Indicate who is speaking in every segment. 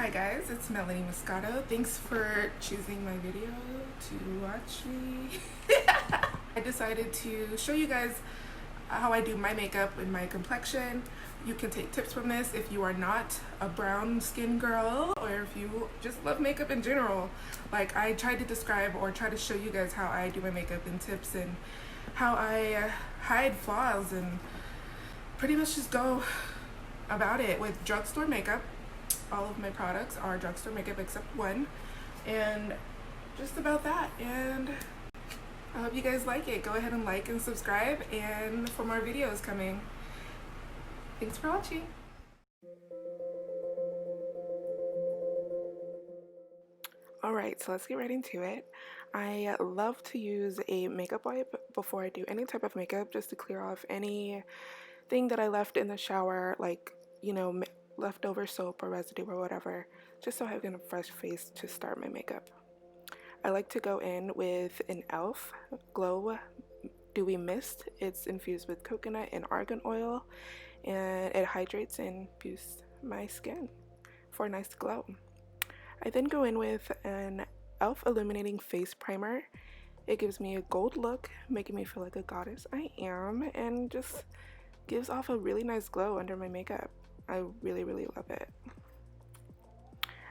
Speaker 1: Hi guys, it's Melanie Moscato. Thanks for choosing my video to watch me. I decided to show you guys how I do my makeup and my complexion. You can take tips from this if you are not a brown skin girl or if you just love makeup in general. Like, I tried to describe or try to show you guys how I do my makeup and tips and how I hide flaws and pretty much just go about it with drugstore makeup. All of my products are drugstore makeup except one, and just about that. And I hope you guys like it. Go ahead and like and subscribe, and for more videos coming. Thanks for watching. Alright, so let's get right into it. I love to use a makeup wipe before I do any type of makeup, just to clear off anything that I left in the shower, like, you know, leftover soap or residue or whatever, just so I have a fresh face to start my makeup. I like to go in with an e.l.f. Glow Dewy Mist. It's infused with coconut and argan oil, and it hydrates and boosts my skin for a nice glow. I then go in with an e.l.f. Illuminating Face Primer. It gives me a gold look, making me feel like a goddess I am, and just gives off a really nice glow under my makeup. I really love it.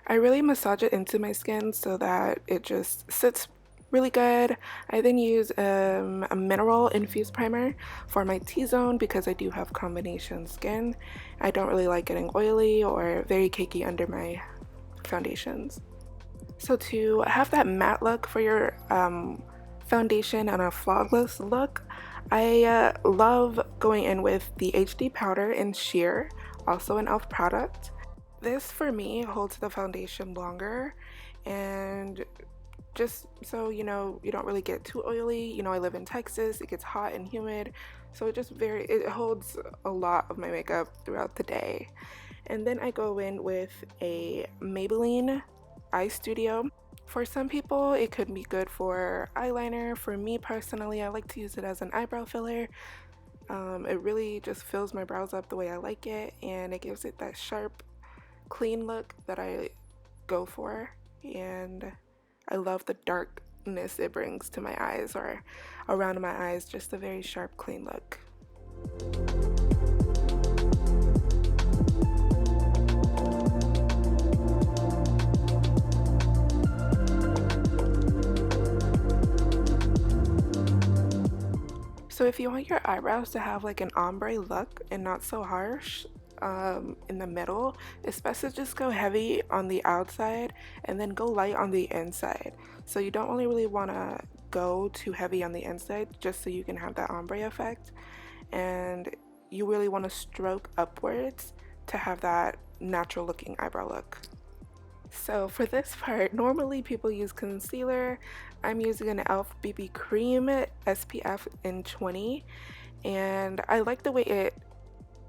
Speaker 1: I really massage it into my skin so that it just sits really good. I then use a mineral infused primer for my T-zone because I do have combination skin. I don't really like getting oily or very cakey under my foundations. So to have that matte look for your foundation and a flawless look, I love going in with the HD powder in sheer, also an e.l.f. product. This for me holds the foundation longer, and just so you know, you don't really get too oily. You know, I live in Texas, it gets hot and humid, so it holds a lot of my makeup throughout the day. And then I go in with a Maybelline Eyestudio. For some people it could be good for eyeliner. For me personally, I like to use it as an eyebrow filler. It really just fills my brows up the way I like it, and it gives it that sharp, clean look that I go for. And I love the darkness it brings to my eyes, or around my eyes, just a very sharp, clean look. So if you want your eyebrows to have like an ombre look and not so harsh in the middle, it's best to just go heavy on the outside and then go light on the inside. So you don't really want to go too heavy on the inside, just so you can have that ombre effect, and you really want to stroke upwards to have that natural looking eyebrow look. So for this part, normally people use concealer. I'm using an e.l.f. BB Cream SPF in 20, and I like the way it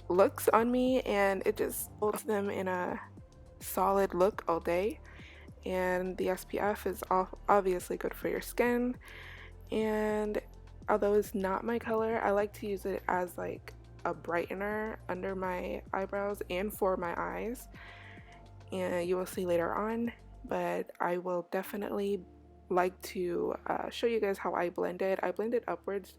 Speaker 1: looks on me, and it just holds them in a solid look all day. And the SPF is obviously good for your skin, and although it's not my color, I like to use it as like a brightener under my eyebrows and for my eyes, and you will see later on. But I will definitely like to show you guys how I blend it. I blend it upwards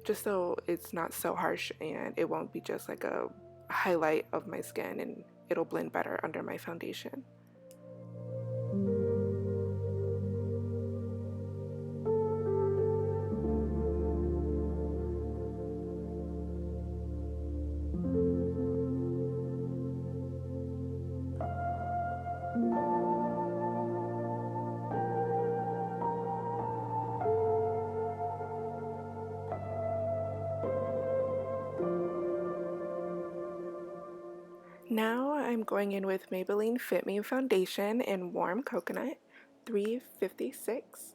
Speaker 1: just so it's not so harsh, and it won't be just like a highlight of my skin, and it'll blend better under my foundation. Now I'm going in with Maybelline Fit Me Foundation in Warm Coconut 356.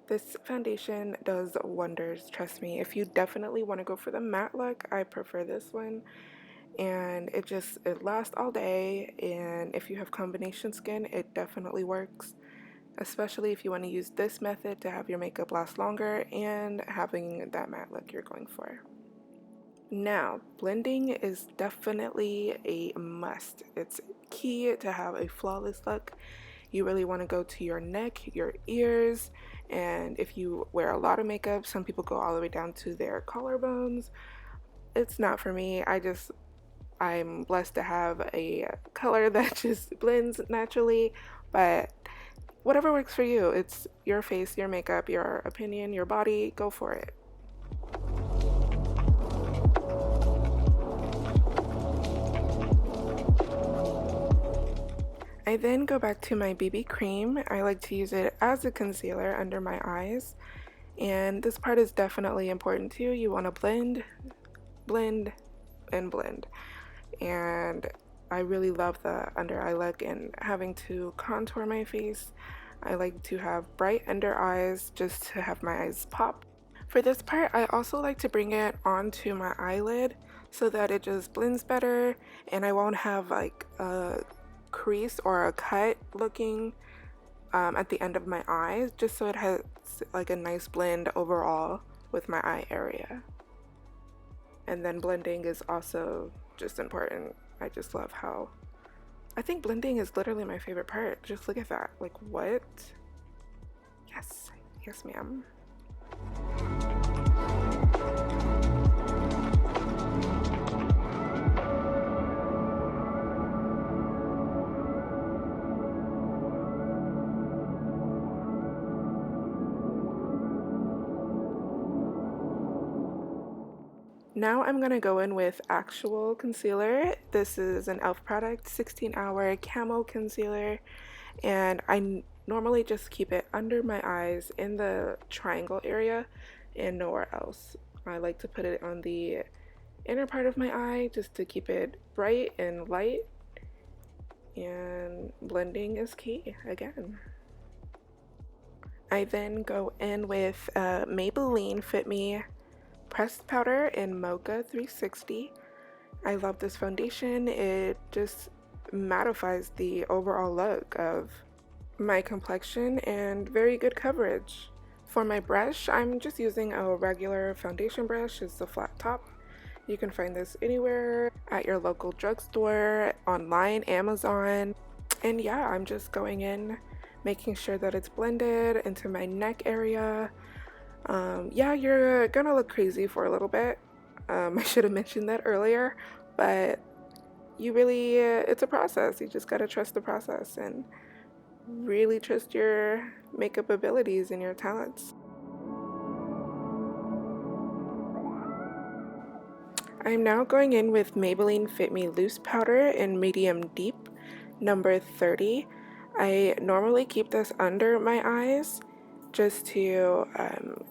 Speaker 1: This foundation does wonders, trust me. If you definitely want to go for the matte look, I prefer this one. And it lasts all day, and if you have combination skin, it definitely works, especially if you want to use this method to have your makeup last longer and having that matte look you're going for. Now, blending is definitely a must. It's key to have a flawless look. You really want to go to your neck, your ears, and if you wear a lot of makeup, some people go all the way down to their collarbones. It's not for me. I'm blessed to have a color that just blends naturally, but whatever works for you. It's your face, your makeup, your opinion, your body. Go for it. I then go back to my BB cream. I like to use it as a concealer under my eyes. And this part is definitely important too. You want to blend, blend, and blend. And I really love the under eye look and having to contour my face. I like to have bright under eyes just to have my eyes pop. For this part, I also like to bring it onto my eyelid so that it just blends better and I won't have like a crease or a cut looking at the end of my eyes, just so it has like a nice blend overall with my eye area. And then blending is also just important. I just love how, I think blending is literally my favorite part. Just look at that. Like, what? Yes, yes, ma'am. Now I'm going to go in with actual concealer. This is an e.l.f. product, 16-hour Camo concealer, and I normally just keep it under my eyes in the triangle area and nowhere else. I like to put it on the inner part of my eye just to keep it bright and light, and blending is key again. I then go in with Maybelline Fit Me pressed powder in Mocha 360. I love this foundation. It just mattifies the overall look of my complexion and very good coverage. For my brush, I'm just using a regular foundation brush. It's a flat top. You can find this anywhere at your local drugstore, online, Amazon. And yeah, I'm just going in, making sure that it's blended into my neck area. Yeah, you're gonna look crazy for a little bit. I should have mentioned that earlier, but you really, it's a process. You just gotta trust the process and really trust your makeup abilities and your talents. I'm now going in with Maybelline Fit Me Loose Powder in Medium Deep, number 30. I normally keep this under my eyes just to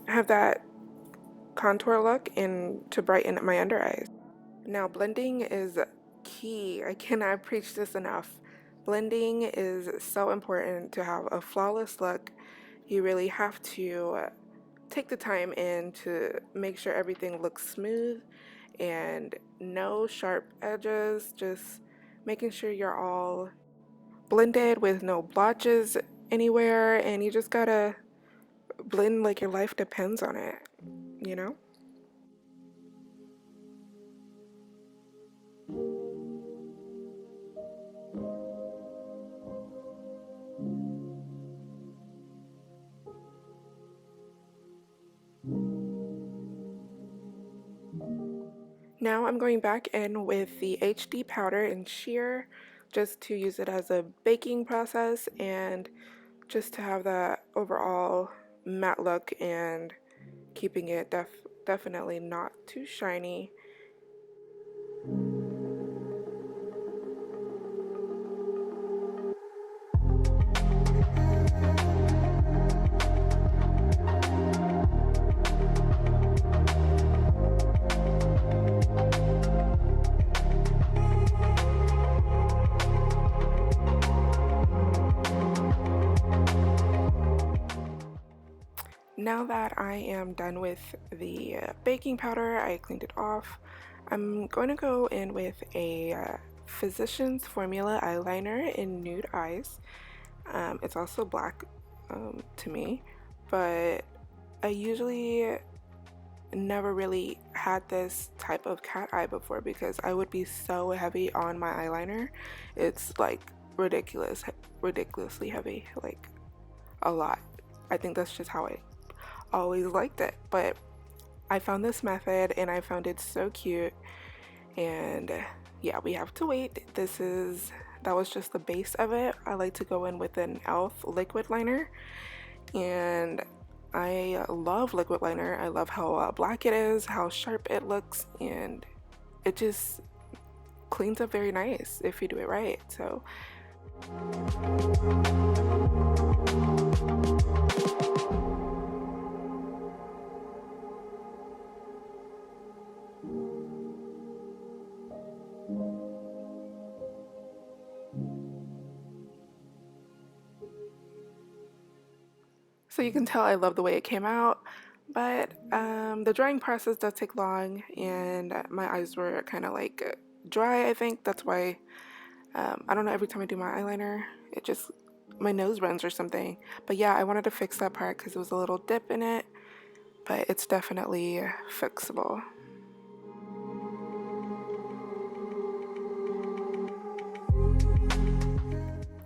Speaker 1: have that contour look and to brighten my under eyes. Now, blending is key. I cannot preach this enough. Blending is so important to have a flawless look. You really have to take the time in to make sure everything looks smooth and no sharp edges, just making sure you're all blended with no blotches anywhere, and you just gotta blend like your life depends on it, you know? Now I'm going back in with the HD powder in sheer just to use it as a baking process and just to have that overall matte look and keeping it definitely not too shiny. Now that I am done with the baking powder, I cleaned it off. I'm going to go in with a Physicians Formula eyeliner in Nude Eyes. It's also black to me, but I usually never really had this type of cat eye before because I would be so heavy on my eyeliner. It's like ridiculously heavy, like a lot. I think that's just how I always liked it. But I found this method and I found it so cute, and yeah, we have to wait. That was just the base of it. I like to go in with an e.l.f. liquid liner, and I love liquid liner. I love how black it is, how sharp it looks, and it just cleans up very nice if you do it right. So you can tell I love the way it came out, but the drying process does take long, and my eyes were kind of like dry. I think that's why, I don't know, every time I do my eyeliner, it just, my nose runs or something. But yeah, I wanted to fix that part because it was a little dip in it, but it's definitely fixable.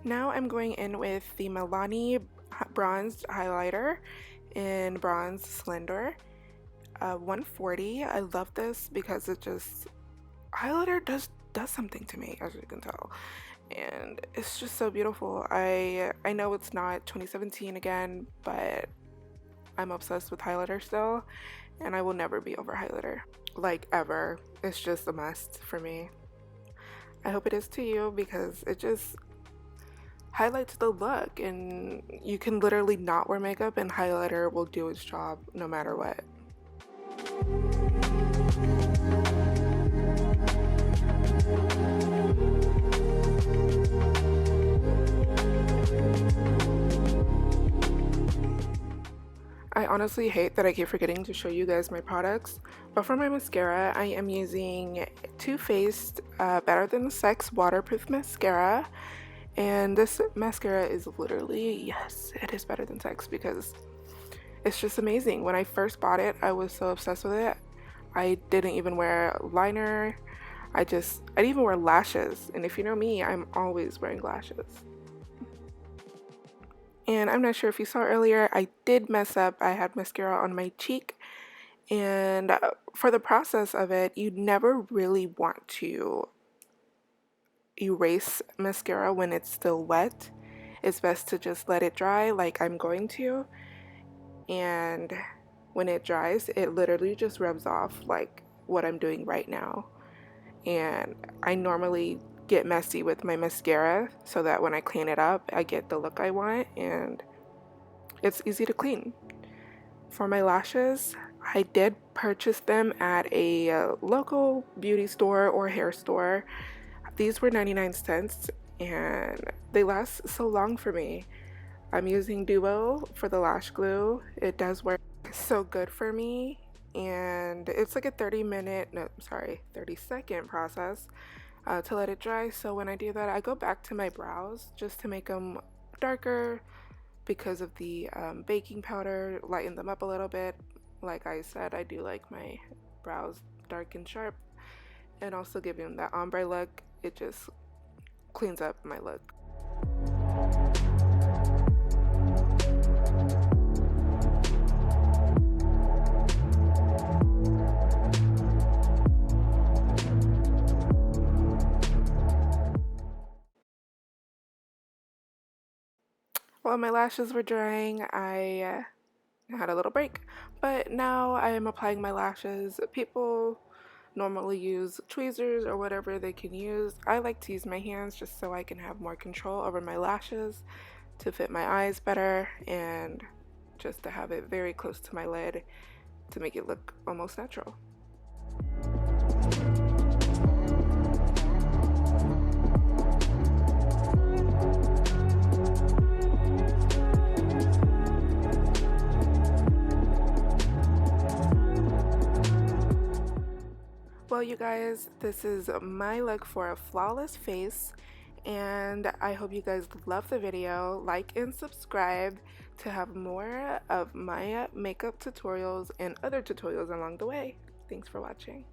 Speaker 1: Now I'm going in with the Milani bronzed highlighter in Bronze Slender 140. I love this because it just, highlighter does something to me, as you can tell, and it's just so beautiful. I know it's not 2017 again, but I'm obsessed with highlighter still, and I will never be over highlighter, like ever. It's just a must for me. I hope it is to you because it just highlights the look, and you can literally not wear makeup and highlighter will do its job no matter what. I honestly hate that I keep forgetting to show you guys my products, but for my mascara I am using Too Faced Better Than Sex Waterproof Mascara. And this mascara is literally, yes, it is better than sex because it's just amazing. When I first bought it, I was so obsessed with it. I didn't even wear liner. I didn't even wear lashes. And if you know me, I'm always wearing lashes. And I'm not sure if you saw earlier, I did mess up. I had mascara on my cheek. And for the process of it, you never really want to erase mascara when it's still wet. It's best to just let it dry like I'm going to, and when it dries it literally just rubs off like what I'm doing right now. And I normally get messy with my mascara so that when I clean it up I get the look I want, and it's easy to clean. For my lashes, I did purchase them at a local beauty store or hair store. These were 99 cents and they last so long for me. I'm using Dewy for the lash glue. It does work so good for me, and it's like a 30-second process to let it dry. So when I do that, I go back to my brows just to make them darker because of the baking powder, lighten them up a little bit. Like I said, I do like my brows dark and sharp, and also giving them that ombre look. It just cleans up my look. While my lashes were drying, I had a little break, but now I am applying my lashes. People normally use tweezers or whatever they can use. I like to use my hands just so I can have more control over my lashes to fit my eyes better, and just to have it very close to my lid to make it look almost natural. Well, you guys, this is my look for a flawless face, And I hope you guys love the video. Like and subscribe to have more of my makeup tutorials and other tutorials along the way. Thanks for watching.